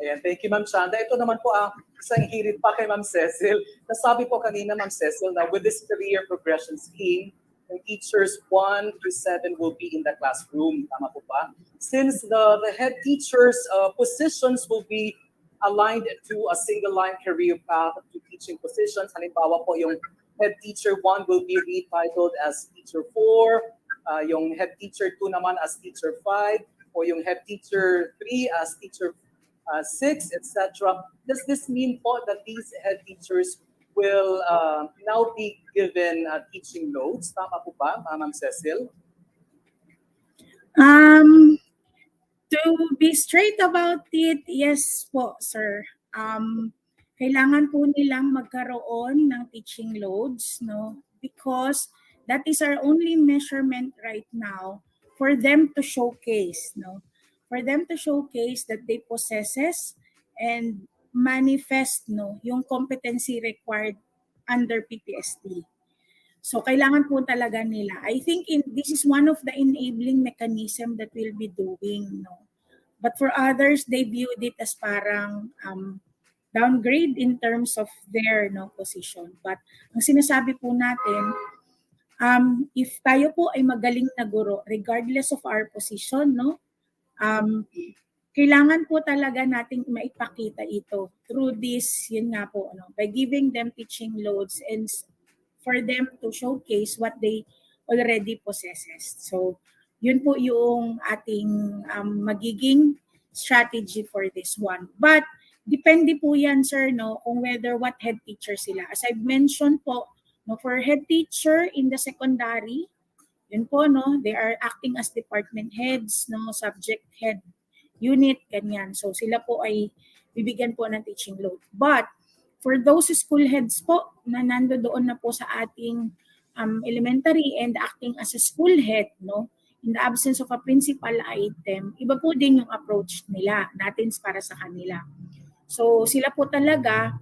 Ayan, thank you Ma'am Chanda. Ito naman po ang isang hirit pa kay Ma'am Cecil. Nasabi po kanina Ma'am Cecil na with this career progression scheme, the teachers 1 to 7 will be in the classroom. Tama po ba? Since the head teachers' positions will be aligned to a single line career path to teaching positions. Halimbawa po yung head teacher 1 will be retitled as teacher 4, yung head teacher 2 naman as teacher 5, o yung head teacher 3 as teacher 6, etc. Does this mean po that these head teachers will now be given teaching loads? Tama po ba, Ma'am Cecil? To be straight about it, yes po, sir. Kailangan po nilang magkaroon ng teaching loads, no? Because that is our only measurement right now for them to showcase, no? For them to showcase that they possesses and manifest, no, yung competency required under PPST. So kailangan po talaga nila. I think this is one of the enabling mechanism that we'll be doing, no. But for others, they viewed it as parang downgrade in terms of their, no, position. But ang sinasabi po natin, if tayo po ay magaling na guro, regardless of our position, no, kailangan po talaga nating maipakita ito through this, yun nga po, ano, by giving them teaching loads and for them to showcase what they already possesses. So, yun po yung ating magiging strategy for this one. But, depende po yan, sir, no, kung whether what head teacher sila. As I've mentioned po, no, for head teacher in the secondary, yun po, no, they are acting as department heads, no, subject head unit, ganyan. So, sila po ay bibigyan po ng teaching load. But, for those school heads po na nandoon na po sa ating elementary and acting as a school head, no, in the absence of a principal item, iba po din yung approach nila, natin para sa kanila. So sila po talaga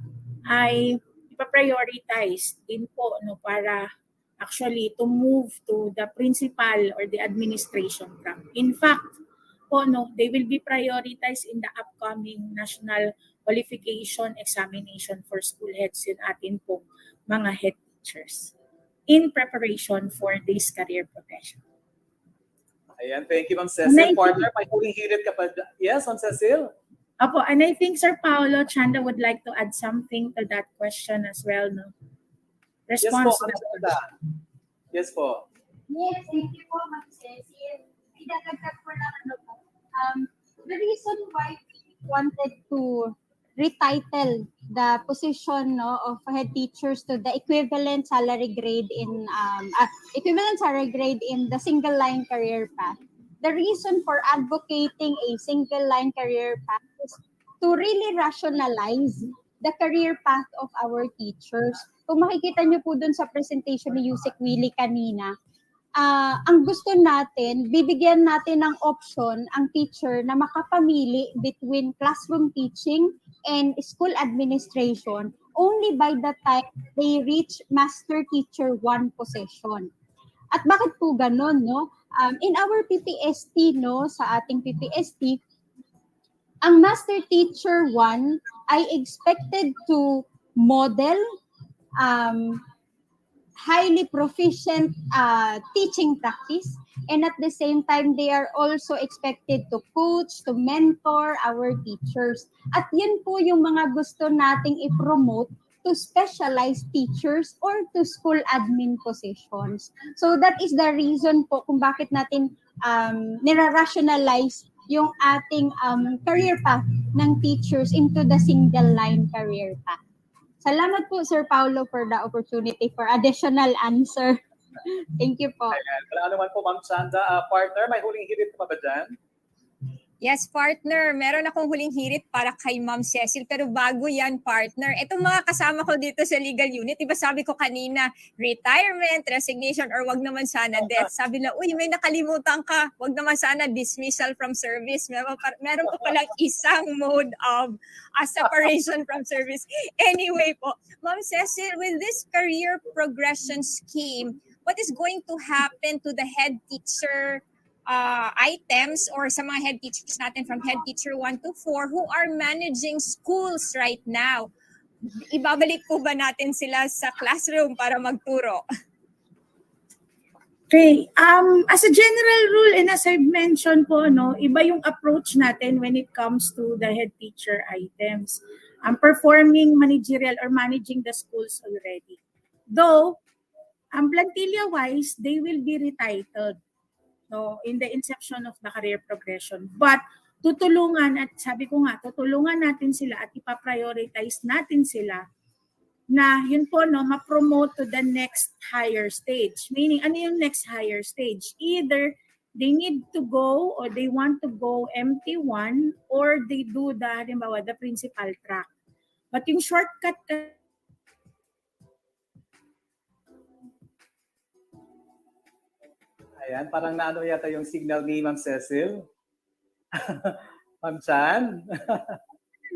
ay ipa-prioritize din po, no, para actually to move to the principal or the administration track. In fact, po, no, they will be prioritized in the upcoming national qualification examination for school heads yun atin po mga head teachers in preparation for this career progression. Ayan, thank you, Ma'am Cecil. Partner, may huling hirit ka pa. Yes, Ma'am Cecil? Apo, and I think Sir Paolo, Chanda would like to add something to that question as well, no? Response to that question. Yes po. Yes, thank you po, Ma'am Cecil. Idadagdag ko lang po. The reason why we wanted to retitle the position, no, of head teachers to the equivalent salary grade in the single line career path. The reason for advocating a single line career path is to really rationalize the career path of our teachers. Kung makikita niyo po dun sa presentation ni Yusek Willie kanina, ang gusto natin, bibigyan natin ng option ang teacher na makapamili between classroom teaching and school administration only by the time they reach Master Teacher 1 position. At bakit po ganun, no? In our PPST, no, sa ating PPST, ang Master Teacher 1 ay expected to model highly proficient teaching practice, and at the same time they are also expected to coach, to mentor our teachers. At yun po yung mga gusto nating i-promote to specialized teachers or to school admin positions. So that is the reason po kung bakit natin nira-rationalize yung ating career path ng teachers into the single line career path. Salamat po, Sir Paulo, for the opportunity for additional answer. Thank you po. Ayan. Wala naman po, Ma'am Chanda. Partner, may huling hirit pa ba dyan? Yes, partner. Meron akong huling hirit para kay Ma'am Cecil. Pero bago yan, partner, itong mga kasama ko dito sa legal unit, iba sabi ko kanina, retirement, resignation, or wag naman sana death. Sabi na, uy, may nakalimutan ka. Wag naman sana dismissal from service. Meron ko palang isang mode of separation from service. Anyway po, Ma'am Cecil, with this career progression scheme, what is going to happen to the head teacher items or sa mga head teachers natin from head teacher 1 to 4 who are managing schools right now? Ibabalik po ba natin sila sa classroom para magturo? Okay, as a general rule and as I've mentioned po, no, iba yung approach natin when it comes to the head teacher items. Performing managerial or managing the schools already. Though, plantilla-wise, they will be retitled. So, in the inception of the career progression. But, tutulungan at sabi ko nga, tutulungan natin sila at ipaprioritize natin sila na yun po, no, ma-promote to the next higher stage. Meaning, ano yung next higher stage? Either they need to go or they want to go MT1 or they do the, halimbawa, the principal track. But yung shortcut Ayan, parang naano yata yung signal ni Ma'am Cecil. Ma'am Chan?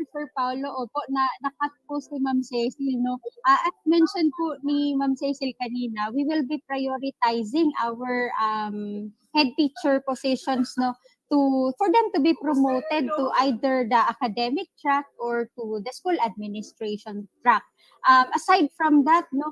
Sir Paulo, opo, na-cut po si Ma'am Cecil, no? As mentioned po ni Ma'am Cecil kanina, we will be prioritizing our head teacher positions, no? For them to be promoted to either the academic track or to the school administration track. Aside from that, no,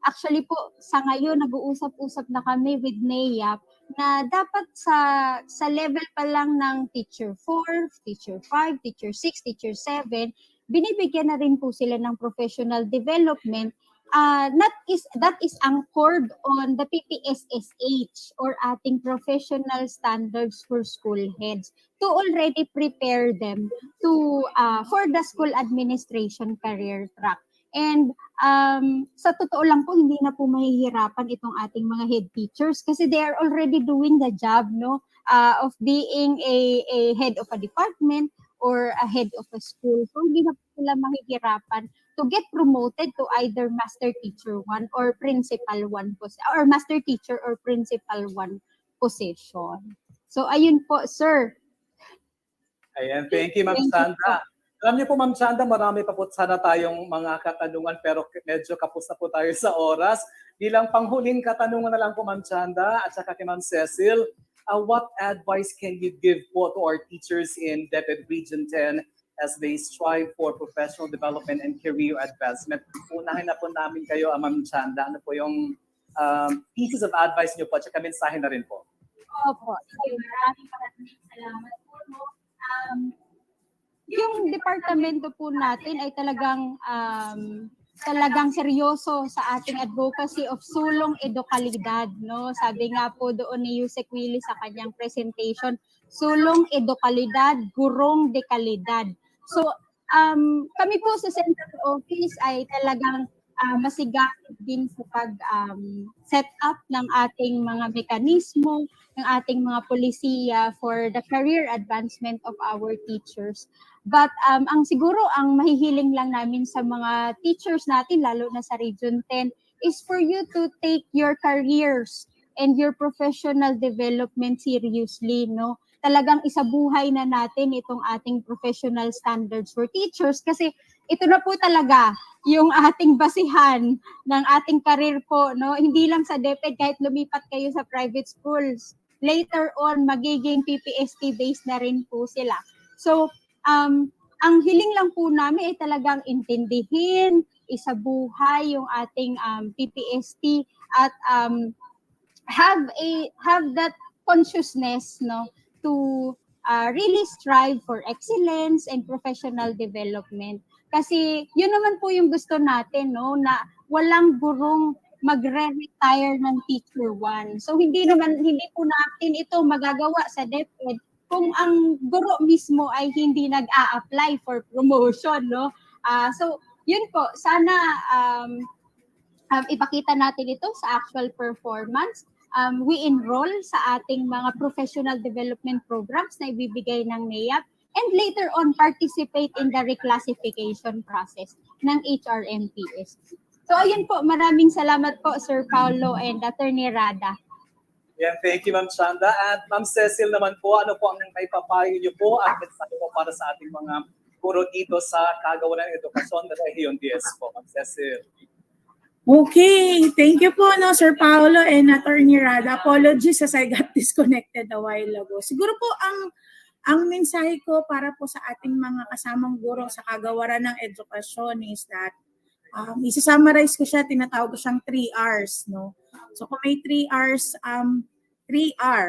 actually po sa ngayon nag-uusap-usap na kami with NAYAP na dapat sa level pa lang ng teacher 4, teacher 5, teacher 6, teacher 7, binibigyan na rin po sila ng professional development. That is anchored on the PPSSH or ating professional standards for school heads to already prepare them to for the school administration career track. And sa totoo lang po, hindi na po mahihirapan itong ating mga head teachers kasi they are already doing the job, no, of being a head of a department or a head of a school. So hindi na po sila mahihirapan to get promoted to either master teacher 1 or principal 1 or master teacher or principal 1 position. So ayun po, sir. Ayan, thank you, Ma'am Thank you Sandra. po. Alam niyo po, Ma'am Sandra, marami pa po sana tayong mga katanungan pero medyo kapos na po tayo sa oras. Bilang panghuling katanungan na lang po, Ma'am Sandra, at saka kay Ma'am Cecil, what advice can you give po to our teachers in DepEd Region 10 as they strive for professional development and career advancement? Unahin na po namin kayo, Ma'am Sandra. Ano po yung pieces of advice niyo po at saka mensahe na rin po? Opo. Maraming salamat po. Yung departamento po natin ay talagang seryoso sa ating advocacy of sulong edukalidad, no? Sabi nga po doon ni Yusek Willie sa kanyang presentation, sulong edukalidad, gurong dekalidad. So, kami po sa Central Office ay talagang masigapit din sa pag-set up ng ating mga mekanismo, ng ating mga polisiya for the career advancement of our teachers. But ang siguro ang mahihiling lang namin sa mga teachers natin, lalo na sa Region 10, is for you to take your careers and your professional development seriously, no? Talagang isabuhay na natin itong ating professional standards for teachers kasi ito na po talaga yung ating basihan ng ating career po, no? Hindi lang sa DepEd, kahit lumipat kayo sa private schools, later on magiging PPST based na rin po sila. So, ang hiling lang po namin ay talagang intindihin, isabuhay yung ating PPST at have that consciousness, no, to really strive for excellence and professional development. Kasi yun naman po yung gusto natin, no, na walang gurong magre-retire ng teacher 1. So hindi po natin ito magagawa sa DepEd kung ang guro mismo ay hindi nag-a-apply for promotion, no? So yun po, sana ipakita natin ito sa actual performance. We enroll sa ating mga professional development programs na ibibigay ng NEAP and later on participate in the reclassification process ng HRM-PPST. So ayun po, maraming salamat po Sir Paulo and Attorney Rada. Yan, thank you Ma'am Sandra. At Ma'am Cecil naman po, ano po ang may papayo niyo po at mensahe po para sa ating mga guro dito sa kagawa ng edukasyon ng Region 10 po, Ma'am Cecil. Okay, thank you po, no, Sir Paulo and Attorney Rada. Apologies as I got disconnected a while ago. Siguro po ang mensahe ko para po sa ating mga kasamang guro sa kagawaran ng edukasyon is that isa-summarize ko siya, tinatawag ko siyang 3 R's, no? So kung may 3 R's, 3R,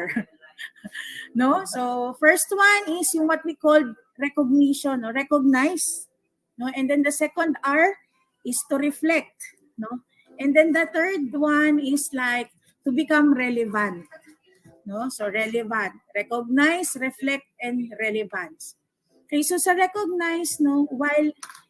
no? So first one is yung what we call recognition, no? Recognize, no? And then the second R is to reflect, no? And then the third one is like to become relevant, no? So relevant, recognize, reflect, and relevance. Okay, so sa recognize, no, while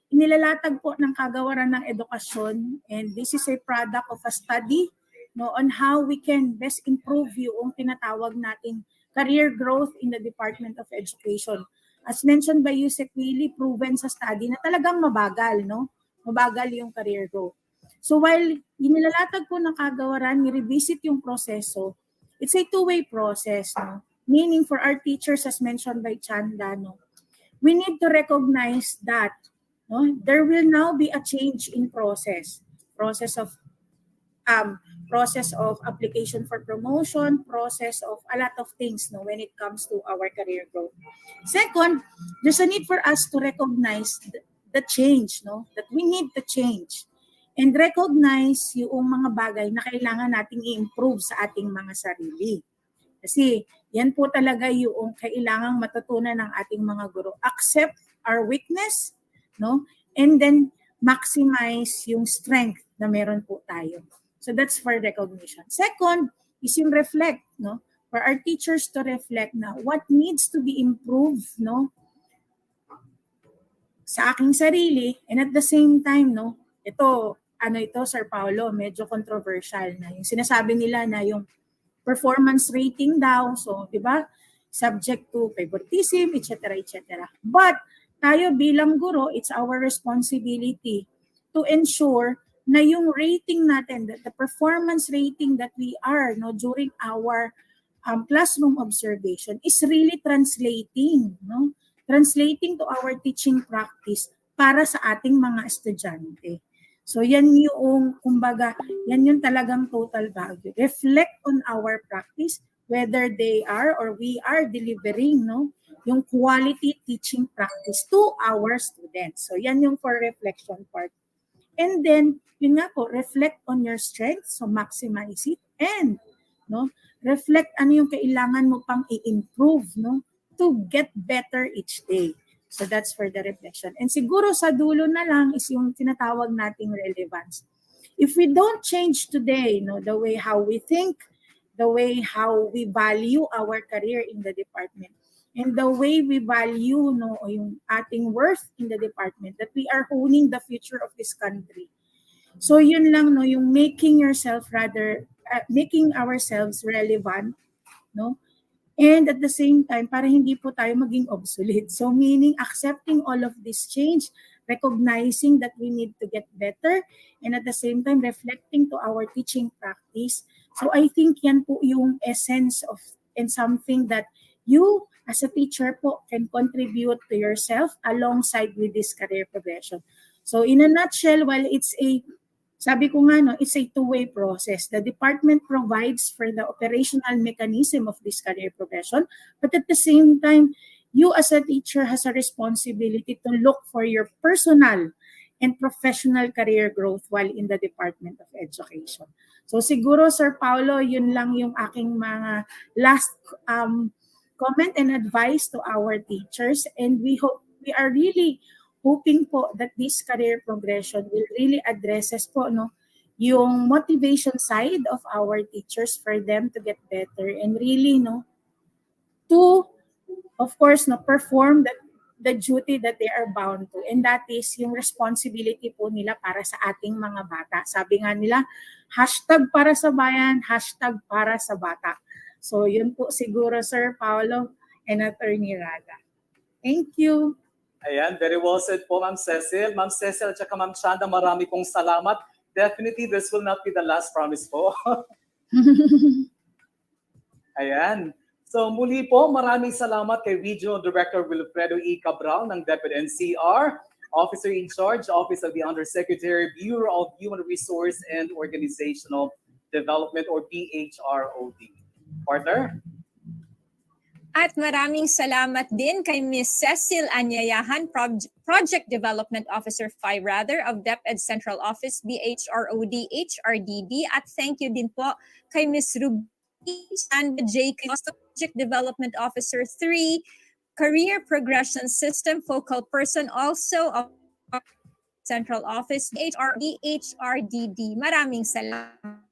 inilalatag po ng kagawaran ng edukasyon, and this is a product of a study, no, on how we can best improve yung tinatawag nating career growth in the Department of Education. As mentioned by Yusek Willie, proven sa study na talagang mabagal, no? Mabagal yung career growth. So while inilalatag po ng kagawaran, ni-revisit yung proseso, it's a two-way process, no? Meaning for our teachers, as mentioned by Chanda, no, we need to recognize that, no, there will now be a change in process of application for promotion, process of a lot of things, no, when it comes to our career growth. Second, there's a need for us to recognize the change, no, that we need to change and recognize yung mga bagay na kailangan nating i-improve sa ating mga sarili. Kasi yan po talaga yung kailangang matutunan ng ating mga guro. Accept our weakness, no? And then maximize yung strength na meron po tayo. So that's for recognition. Second is yung reflect, no? For our teachers to reflect na what needs to be improved, no? Sa aking sarili, and at the same time, no? Ito, Sir Paulo, medyo controversial na. Yung sinasabi nila na yung performance rating daw, so, di ba? subject to favoritism, etc., etc. But tayo bilang guro, it's our responsibility to ensure na yung rating natin, the performance rating that we are no during our classroom observation is really translating, no? Translating to our teaching practice para sa ating mga estudyante. So yan yung, kumbaga, yan yung talagang total value. Reflect on our practice, whether they are or we are delivering, no, yung quality teaching practice to our students. So yan yung for reflection part. And then, yun nga po, reflect on your strengths, so maximize it, and no, reflect ano yung kailangan mo pang i-improve, no, to get better each day. So that's for the reflection. And siguro sa dulo na lang is yung tinatawag nating relevance. If we don't change today, no, the way how we think, the way how we value our career in the department, and the way we value, no, yung ating worth in the department, that we are honing the future of this country. So yun lang, no, yung making yourself rather, making ourselves relevant, no, and at the same time, para hindi po tayo maging obsolete. So meaning accepting all of this change, recognizing that we need to get better, and at the same time reflecting to our teaching practice. So I think yan po yung essence of, and something that you as a teacher po can contribute to yourself alongside with this career progression. So in a nutshell, while it's a, sabi ko nga, no, it's a two-way process. The department provides for the operational mechanism of this career progression, but at the same time, you as a teacher has a responsibility to look for your personal and professional career growth while in the Department of Education. So siguro, Sir Paulo, yun lang yung aking mga last comment and advice to our teachers, and we are really hoping po that this career progression will really addresses po, no, yung motivation side of our teachers for them to get better and really, no, to, of course, no, perform the duty that they are bound to, and that is yung responsibility po nila para sa ating mga bata. Sabi nga nila, hashtag para sa bayan, hashtag para sa bata. So yun po siguro, Sir Paulo and Attorney Rada. Thank you. Ayan, very well said po, Ma'am Cecil. Ma'am Cecil at saka Ma'am Chanda, marami pong salamat. Definitely, this will not be the last promise po. Ayan. So muli po, maraming salamat kay Regional Director Wilfredo E. Cabral ng DepEd NCR, Officer in Charge, Office of the Undersecretary, Bureau of Human Resource and Organizational Development, or BHROD. Partner? At maraming salamat din kay Ms. Cecil Anyayahan, Project Development Officer 5 rather of DepEd Central Office, BHROD, HRDD. At thank you din po kay Ms. Ruby Sandra J. Project Development Officer 3, Career Progression System Focal Person also of Central Office, BHRD, HRDD. Maraming salamat.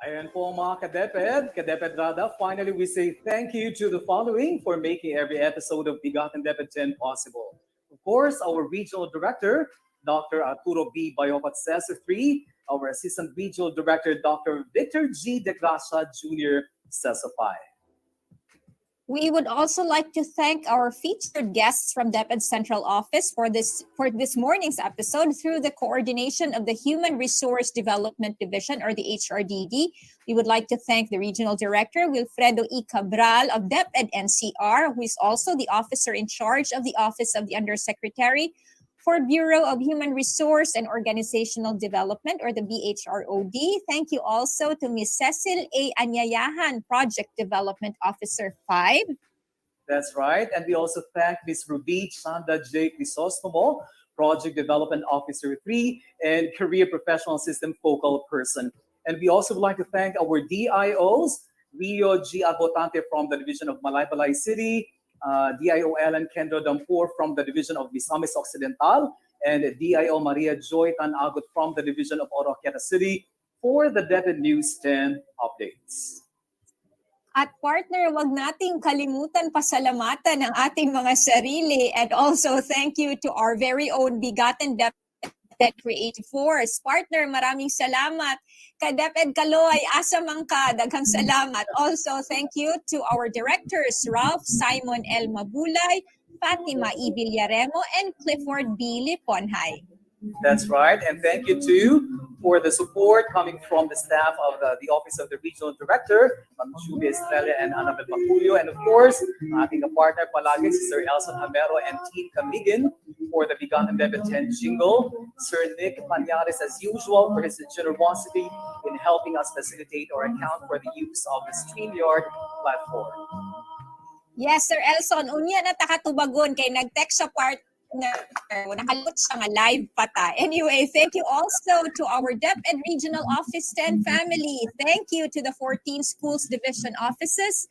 Ayan po mga ka-DepEd Rada. Finally, we say thank you to the following for making every episode of BigaTEN DepEd possible. Of course, our Regional Director, Dr. Arturo B. Bayopat Cesar III, our Assistant Regional Director, Dr. Victor G. De Gracia Jr. Cesar V. We would also like to thank our featured guests from DepEd Central Office for this morning's episode through the coordination of the Human Resource Development Division, or the HRDD. We would like to thank the Regional Director, Wilfredo E. Cabral of DepEd NCR, who is also the officer in charge of the Office of the Undersecretary for Bureau of Human Resource and Organizational Development, or the BHROD. Thank you also to Ms. Cecil A. Anyayahan, Project Development Officer 5. That's right. And we also thank Ms. Ruby Chanda J. Crisostomo, Project Development Officer 3, and Career Professional System Focal Person. And we also would like to thank our DIOs, Rio G. Agotante from the Division of Malaybalay City, DIO Ellen Kendro Dampur from the Division of Misamis Occidental, and DIO Maria Joy Tanagot from the Division of Oroquieta City for the DepEd News 10 updates. At partner, wag nating kalimutan pasalamatan ang ating mga sarili, and also thank you to our very own BigaTEN DepEd Creative Force. Partner, maraming salamat. Ka DepEd Kaloy, asa man ka, daghang salamat. Also, thank you to our directors, Ralph Simon L. Mabulay, Fatima E. Villaremo, and Clifford B. Liponhay. That's right. And thank you too for the support coming from the staff of the Office of the Regional Director, Ma'am Julia Estrella and Annabel Baculio. And of course, ating partner palagi si Sir Elson Hamero and Team Camigin for the BigaTEN DepEd 10 jingle. Sir Nick Panyares, as usual, for his generosity in helping us facilitate or account for the use of the StreamYard platform. Yes, Sir Elson, unya na takatubagon kay nag-text sa partner. Nakalut sa nga live pa ta. Anyway, thank you also to our DepEd Regional Office 10 family. Thank you to the 14 schools division offices,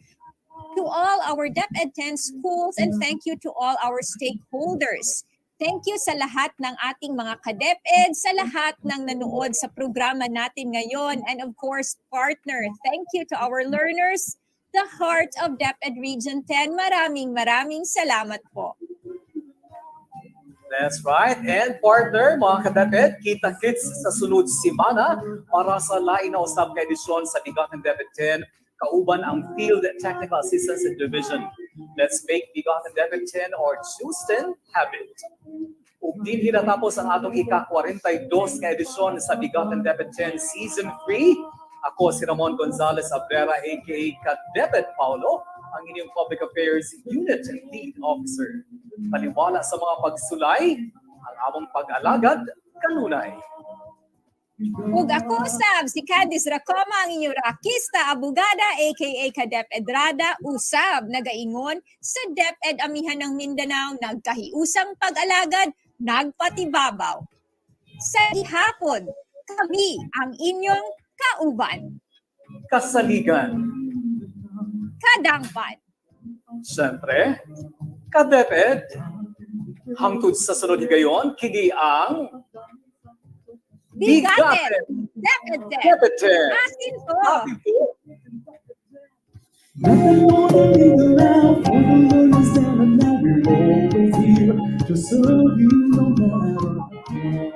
to all our DepEd 10 schools, and thank you to all our stakeholders. Thank you sa lahat ng ating mga ka-DepEd, sa lahat ng nanood sa programa natin ngayon, and of course, partner, thank you to our learners, the heart of DepEd Region 10. Maraming salamat po. That's right. And partner, mga ka-DepEd, kita-kits sa sunod simana para sa lain na usab ka edisyon sa BigaTEN DepEd 10, kauban ang Field Technical Assistance Division. Let's make BigaTEN DepEd 10 or Houston habit. Ug dinhi natapos ang atong ika-42 nga edisyon sa BigaTEN DepEd 10 Season 3. Ako si Ramon Gonzalez Abrera, aka ka-DepEd Paulo, ang inyong Public Affairs Unit Lead Officer. Paniwala sa mga pagsulay, ang among pag-alagad, kanunay. Ug ako usab si Candice Racoma, ang inyong rakista, abogada, aka ka-DepEd Rada, usab nagaingon sa DepEd Amihan ng Mindanao, nagkahiusang pag-alagad, nagpatibabaw. Sa gihapon, kami ang inyong kauban. Kasaligan. Kadangpan. Siyempre, ka-DepEd, hangtod sa sunod higayon, kini ang BigaTEN DepEd 10. Asin po. Nothing more than being around for the learners, and now we're always here, just so you know that.